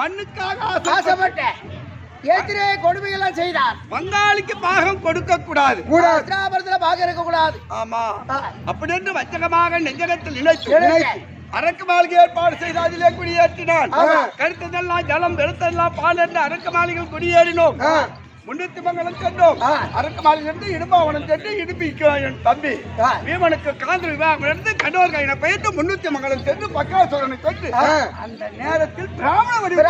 மண்ணுக்காக ஆசைப்பட்டேன். எத்தனை கொடுமைகள்லாம் செய்தார். பங்காளிக்கு பாகம் கொடுக்க கூடாது, பாகம் இருக்க கூடாது. ஆமா அப்படி என்று வஞ்சகமாக நெஞ்சகத்தில் நினைத்து அரக்கு மாளிகை ஏற்பாடு செய்து அதிலே குடியேற்றினான். கருத்ததெல்லாம் ஜலம் வெளுத்தெல்லாம் பால் என்று அரக்கு மாளிகையில் குடியேறினோம். முன்னூத்தி மங்கலம் சென்றோம். அரக்கு மாளிகை இருந்து இடும்பாவனம் சென்று இடுப்பிக்க என் தம்பி வீமனுக்கு காதல் விவாகம் இருந்து கடோர் கையினை பெயர்த்து முன்னூத்தி மங்கலம் சென்று பக்காசுரனை சென்று அந்த நேரத்தில் பிராமண வடிவ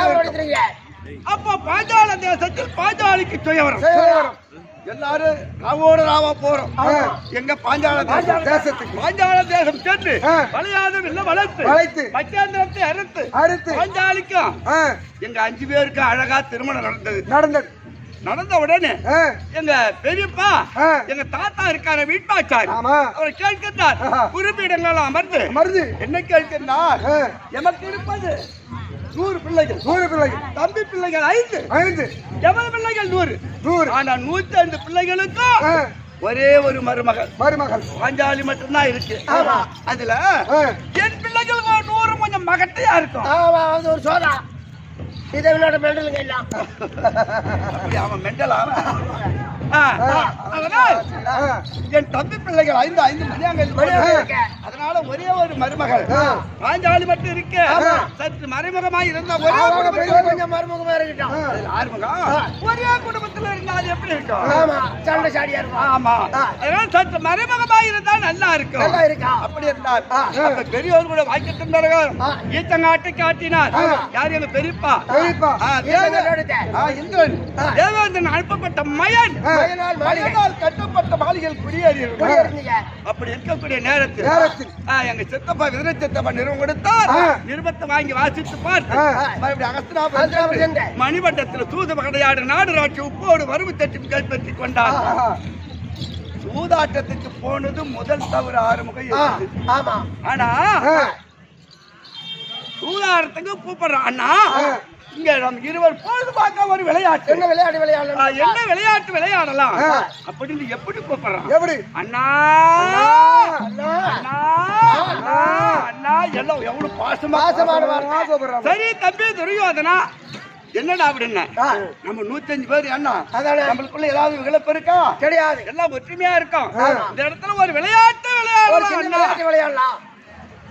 அப்ப பாஞ்சால தேசத்தில் பாஞ்சாலிக்கு சுயவரம். எல்லாரும் ராவோட ராவா போறோம். எங்க பாஞ்சால தேசத்துக்கு பாஞ்சால தேசம் சென்று வளையாதம் இல்ல வளர்த்து மச்சேந்திரத்தை அறுத்து பாஞ்சாலிக்கும் எங்க 5 பேருக்கு அழகா திருமணம் நடந்த உடனே எங்க பெரியப்பா எங்க தாத்தா இருக்கார வீட்பாச்சாரி அவர் கேட்கிறார். குறிப்பிடங்கள் அமர்ந்து என்ன கேட்கிறார்? எமக்கு இருப்பது 100 பிள்ளைகள், தம்பி பிள்ளைகள் 5, எவ்வளவு பிள்ளைகள் 100. ஆனா 105 பிள்ளைகளுக்கும் ஒரே ஒரு மருமகள் பாஞ்சாலி மட்டும்தான் இருக்கு. அதுல என் பிள்ளைகள் 100 கொஞ்சம் மகட்டையா இருக்கும். ஒரு சோதா இதை விளையாட மெண்டலுங்க எல்லாம். அவன் மெண்டல் என் தம்பி பிள்ளைகள் 5 மணியாங்க. அதனால ஒரே ஒரு மருமகள் பாஞ்சாலி மட்டும் இருக்கு. சற்று மறைமுகமாய் இருந்த கொஞ்சம் மருமுகமா இருக்கட்டும். ஒரே குடும்பத்துல இருந்தால் எப்படி இருக்கும்? சண்டை சாடியா இருக்கும். ஆமா அதனால சற்று மறைமுகமாய் இருந்தா நல்லா இருக்கும். அப்படி இருந்தார். பெரியவர் கூட வாய்க்கு தந்தார்கள். ஈத்தங்காட்டு காட்டினார். யார் எங்க பெரியப்பா தேவேந்திரன் அனுப்பப்பட்ட மயன் கட்டப்பட்ட மாளிகையில் குடியேறிய. அப்படி இருக்கக்கூடிய நேரத்தில் எங்க சித்தப்பா விதிர சித்தப்பா நிறுவனம் கொடுத்தார். நிருபத்தை வாங்கி வாசித்து பார்த்து மணிமண்டத்தில் சூது பகடையாடு நாடுராட்சி உப்போடு வறுமை தட்டி கைப்பற்றி கொண்டார். சூதாட்டத்துக்கு போனது முதல் தவறு ஆறுமுகம். ஆனா சூதாட்டத்துக்கு கூப்பிடுறான். அண்ணா இங்க நம்ம இருவர் பொழுது பார்க்க ஒரு விளையாட்டு. என்ன விளையாட்டு விளையாடலாம் அப்படின்னு எப்படி கூப்பிடுறான்? எப்படி? அண்ணா அண்ணா எல்லாம் எவ்வளவு பாசமான. சரி தம்பி துரியோதனா என்னடா அப்படின்னா நம்ம 105 பேர் அண்ணா நம்மளுக்குள்ள ஏதாவது விளைப்பு இருக்கா? கிடையாது. எல்லாம் ஒற்றுமையா இருக்கும். இந்த இடத்துல ஒரு விளையாட்டு விளையாடலாம்.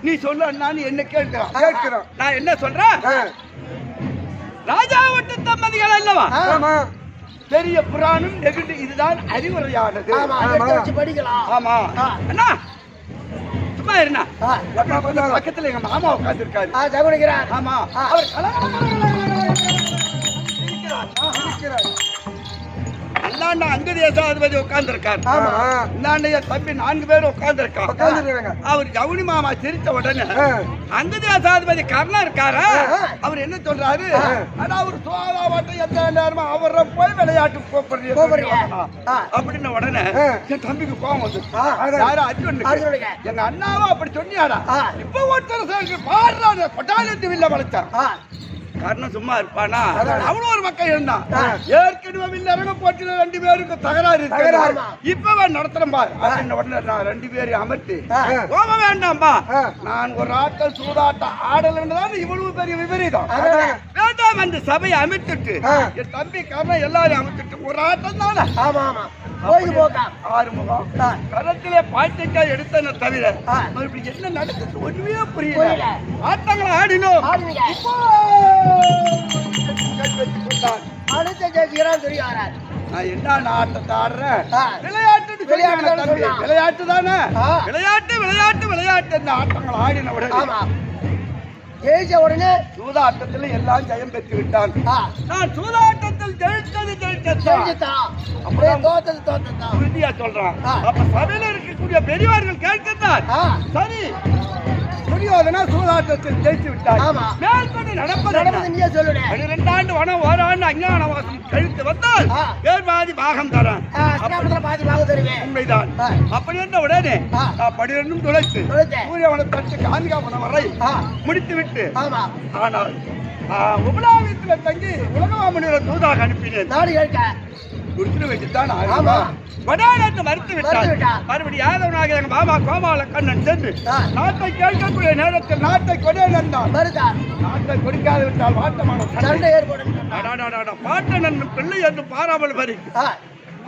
நீ சொல்லு அண்ணான்னு என்ன கேட்கிறோம். நான் என்ன சொல்றேன்? ராஜா விட்டு தம்பதிகள் அல்லவா பெரிய புராணம் நெகிழ்ந்து இதுதான் அறிவுரையானது. ஆமா அண்ணா சும்மா இருந்தா பக்கத்துல எங்க மாமா உட்கார்ந்து இருக்காரு. ஆமா அவர் அண்ணாண்ட அங்க தேசாதிபதி உட்கார்ந்து இருக்காரு. இந்தாண்டைய தம்பி 4 பேர் உட்கார்ந்து இருக்காங்க. அவர் ஜவுனி மாமா சிரித்த உடனே அங்க தேசாதிபதி கர்ணா இருக்காரு. அவர் என்ன சொல்றாரு? ஆனா அவர் சோழாவட்டம் எந்த நேரமும் அவரை போய் விளையாட்டு கூப்பிடுறீங்க அப்படின்னு உடனே என் தம்பிக்கு கோபம் வந்து யாரு அர்ஜுன் எங்க அண்ணாவும் அப்படி சொன்னியாடா இப்ப ஒருத்தர் பாடுறாரு பட்டாளத்து வில்ல வளைச்சான். காரணம் சும்மா இருப்பானா? அவ்வளவு ஒரு மக்கள் இருந்தான். ஏற்கனவே வில்லரங்க போட்டில 2 பேருக்கு தகராறு இருக்கு. இப்ப நடத்துறேன் பாரு அப்படின்னு உடனே நான் 2 பேரையும் அமர்த்தி போக வேண்டாம்பா நான் ஒரு ஆட்கள் சூதாட்டம் ஆடலன்றதான் இவ்வளவு பெரிய விபரீதம் வேண்டாம். அந்த சபையை அமைத்துட்டு என் தம்பி காரணம் எல்லாரையும் அமைத்துட்டு ஒரு ஆட்டம் தானே களத்திலே பாய்ச்சக்காய் எடுத்தன தவிர மறுபடியும் என்ன நடக்குது ஒண்ணுமே புரியல. ஆட்டங்களை ஆடினோம். நான் என்ன ஆட்டத்தை ஆடுறேன்? விளையாட்டு தானே. விளையாட்டு இந்த ஆட்டங்களை ஆடின உடனே ஜெயிச்ச உடனே சூதாட்டத்தில் எல்லாம் ஜெயம் பெற்று விட்டான். நான் சூதாட்டத்தில் ஜெயித்ததான் அப்படியே தோத்தது உறுதியா சொல்றான். அப்ப சபையில இருக்கக்கூடிய பெரியவர்கள் கேட்கிறார். சரி துரியோதனா சூதாட்டத்தில் ஜெயித்து விட்டார். மேற்கொண்டு நடப்பது நீயே சொல்லுங்க. 12 ஆண்டு வனம் 1 ஆண்டு அஞ்ஞானவாசம் கழித்து வந்தால் பாதி பாகம் தரேன். பாதி பாகம் தருவேன். உண்மைதான். அப்படி என்ற உடனே 12 துளைத்து சூரியவனம் தட்டு காந்திகாவனம் வரை முடித்து விட்டு ஆனால் உபலாவியத்தில் தங்கி உலகமாமனியோட தூதாக அனுப்பினேன். குடிச்சு வச்சுதான் ஆமா. வடானத்து மறுத்து மறுத்து விட்டார். விட்டார். மறுபடி யாதவனாக எங்க மாமா கோமால கண்ணன் சென்று ஆ. நாட்டை கேட்கக்கூடிய நேரத்தில் நாட்டை கொடே நந்தான். மறுத்தார். நாட்டை கொடுக்காது விட்டால் வாட்டமான சண்டை ஏற்படும் சொன்னார். அடாடாடாடா, பாட்டன் பிள்ளை என்று பாராமல் வரி ஆ.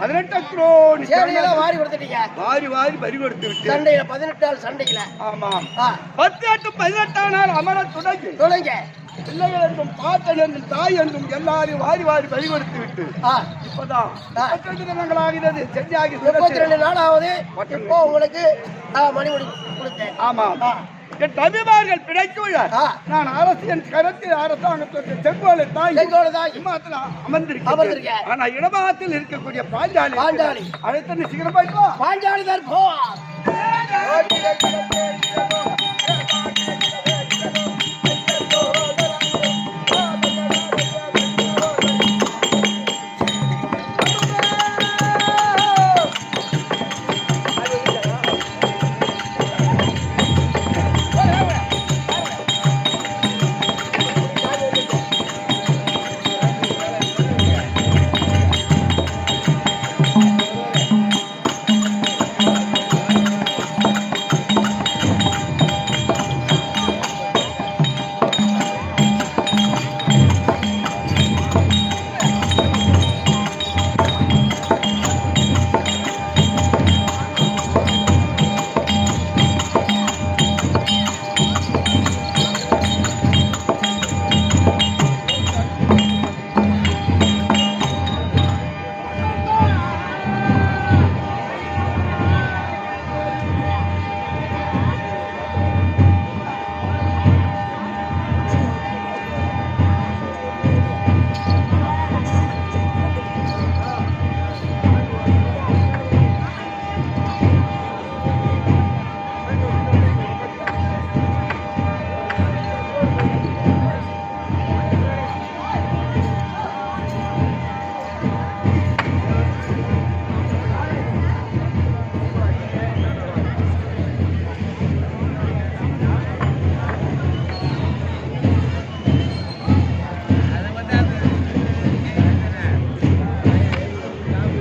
18 குரோனி சேவடியெல்லாம் வாரி கொடுத்துட்டீங்க. வாரி வாரி பறி கொடுத்து விட்டு சண்டையில 18 நாள் சண்டையில. ஆமா ஆ. 18 18 நாள் அமர துணைக்கு சொல்லுங்க. பிள்ளைகள் என்றும் பாட்டன் என்றும் தாய் என்றும் எல்லாரையும் வாரி வாரி பறி கொடுத்து விட்டு ஆ. இப்பதான் ஆ. 32 தினங்களாகிறது செஞ்சாகி 32 நாள் ஆகுது. இப்போ உங்களுக்கு மணிமுடி கொடுத்தேன். ஆமா ஆ. என் தம்பிமார்கள் பிழைக்குள்ள ஆ. நான் அரசியல் கரத்தில் அரசாங்கத்திற்கு செங்கோலை தாய் செங்கோலை தாய். இம்மாத்துல அமர்ந்திருக்கேன். அமர்ந்திருக்கேன். ஆனா இடமாத்தில் இருக்கக்கூடிய பாஞ்சாலி பாஞ்சாலி. அழைத்து சீக்கிரம் போயிட்டு வா. பாஞ்சாலி தான் போ.